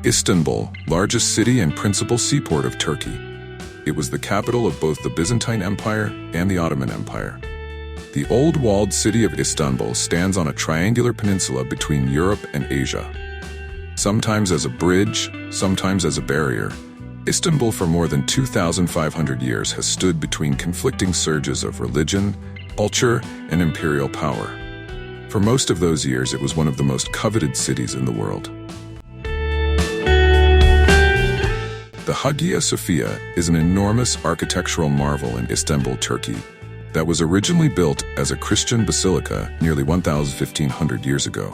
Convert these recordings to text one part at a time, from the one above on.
Istanbul, largest city and principal seaport of Turkey. It was the capital of both the Byzantine Empire and the Ottoman Empire. The old walled city of Istanbul stands on a triangular peninsula between Europe and Asia. Sometimes as a bridge, sometimes as a barrier, Istanbul for more than 2,500 years has stood between conflicting surges of religion, culture, and imperial power. For most of those years, it was one of the most coveted cities in the world. The Hagia Sophia is an enormous architectural marvel in Istanbul, Turkey, that was originally built as a Christian basilica nearly 1,500 years ago.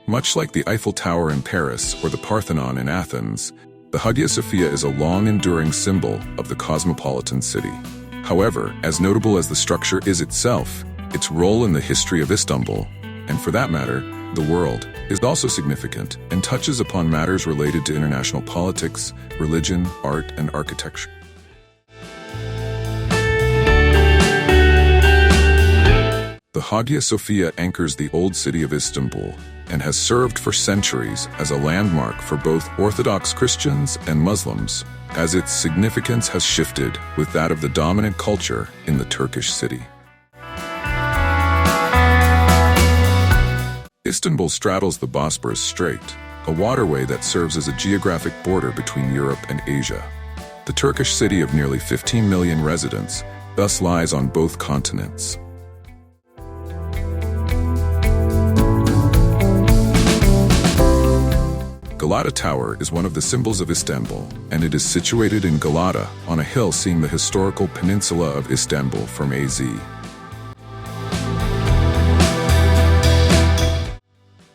Much like the Eiffel Tower in Paris or the Parthenon in Athens, the Hagia Sophia is a long-enduring symbol of the cosmopolitan city. However, as notable as the structure is itself, its role in the history of Istanbul, and for that matter, the world, is also significant and touches upon matters related to international politics, religion, art, and architecture. The Hagia Sophia anchors the old city of Istanbul and has served for centuries as a landmark for both Orthodox Christians and Muslims, as its significance has shifted with that of the dominant culture in the Turkish city. Istanbul straddles the Bosporus Strait, a waterway that serves as a geographic border between Europe and Asia. The Turkish city of nearly 15 million residents thus lies on both continents. Galata Tower is one of the symbols of Istanbul, and it is situated in Galata on a hill seeing the historical peninsula of Istanbul from AZ.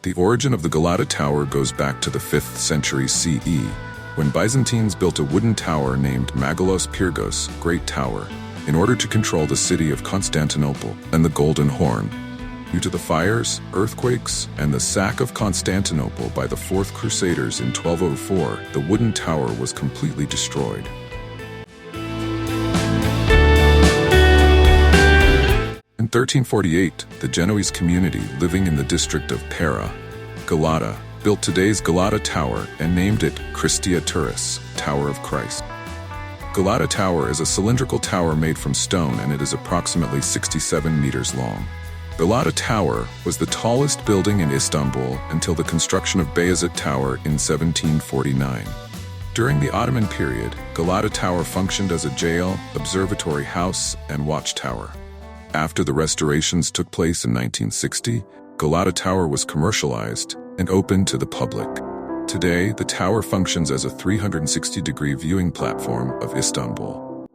The origin of the Galata Tower goes back to the 5th century CE, when Byzantines built a wooden tower named Magalos Pyrgos, Great Tower, in order to control the city of Constantinople and the Golden Horn. Due to the fires, earthquakes, and the sack of Constantinople by the Fourth Crusaders in 1204, the wooden tower was completely destroyed. In 1348, the Genoese community living in the district of Pera, Galata, built today's Galata Tower and named it Christia Turris, Tower of Christ. Galata Tower is a cylindrical tower made from stone, and it is approximately 67 meters long. Galata Tower was the tallest building in Istanbul until the construction of Beyazıt Tower in 1749. During the Ottoman period, Galata Tower functioned as a jail, observatory house, and watchtower. After the restorations took place in 1960, Galata Tower was commercialized and opened to the public. Today, the tower functions as a 360-degree viewing platform of Istanbul.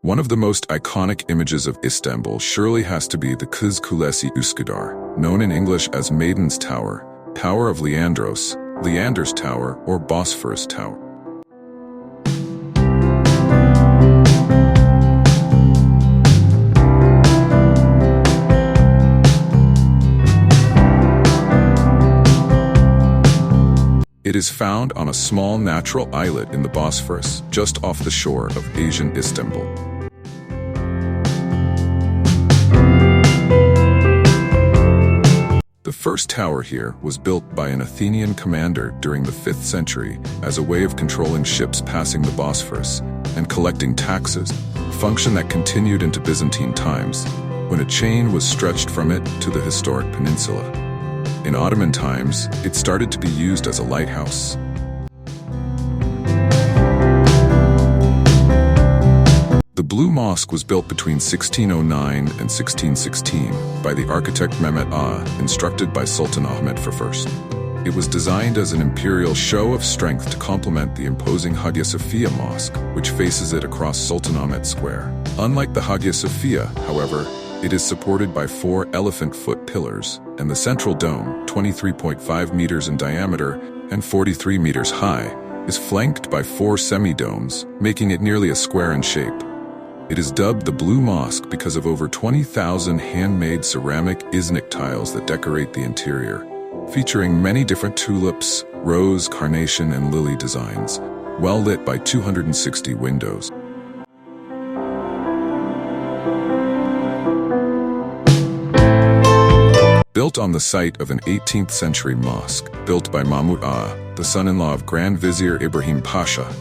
One of the most iconic images of Istanbul surely has to be the Kız Kulesi Üsküdar, known in English as Maiden's Tower, Tower of Leandros, Leander's Tower, or Bosphorus Tower. It is found on a small natural islet in the Bosphorus, just off the shore of Asian Istanbul. The first tower here was built by an Athenian commander during the 5th century as a way of controlling ships passing the Bosphorus and collecting taxes, a function that continued into Byzantine times, when a chain was stretched from it to the historic peninsula. In Ottoman times, it started to be used as a lighthouse. The Blue Mosque was built between 1609 and 1616 by the architect Mehmet Ağa, instructed by Sultan Ahmet I. It was designed as an imperial show of strength to complement the imposing Hagia Sophia Mosque, which faces it across Sultanahmet Square. Unlike the Hagia Sophia, however, it is supported by 4 elephant-foot pillars, and the central dome, 23.5 meters in diameter and 43 meters high, is flanked by 4 semi-domes, making it nearly a square in shape. It is dubbed the Blue Mosque because of over 20,000 handmade ceramic Iznik tiles that decorate the interior, featuring many different tulips, rose, carnation, and lily designs, well lit by 260 windows. Built on the site of an 18th century mosque, built by Mahmud Ağa, the son-in-law of Grand Vizier Ibrahim Pasha.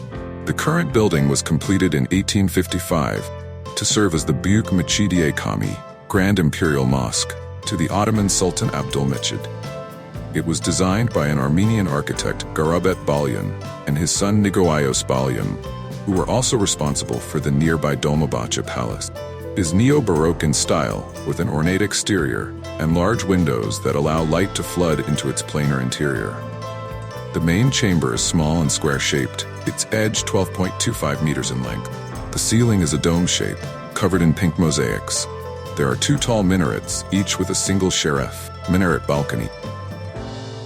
The current building was completed in 1855 to serve as the Büyük Mescid-i Kami, Grand Imperial Mosque, to the Ottoman Sultan Abdülmecid. It was designed by an Armenian architect, Garabet Balyan, and his son Nigoios Balyan, who were also responsible for the nearby Dolmabahce Palace. It is neo-Baroque in style, with an ornate exterior and large windows that allow light to flood into its planar interior. The main chamber is small and square-shaped, its edge 12.25 meters in length. The ceiling is a dome shape, covered in pink mosaics. There are 2 tall minarets, each with a single sheref, minaret balcony.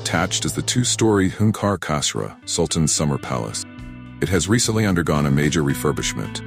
Attached is the 2-story Hünkar Kasra, Sultan's Summer Palace. It has recently undergone a major refurbishment,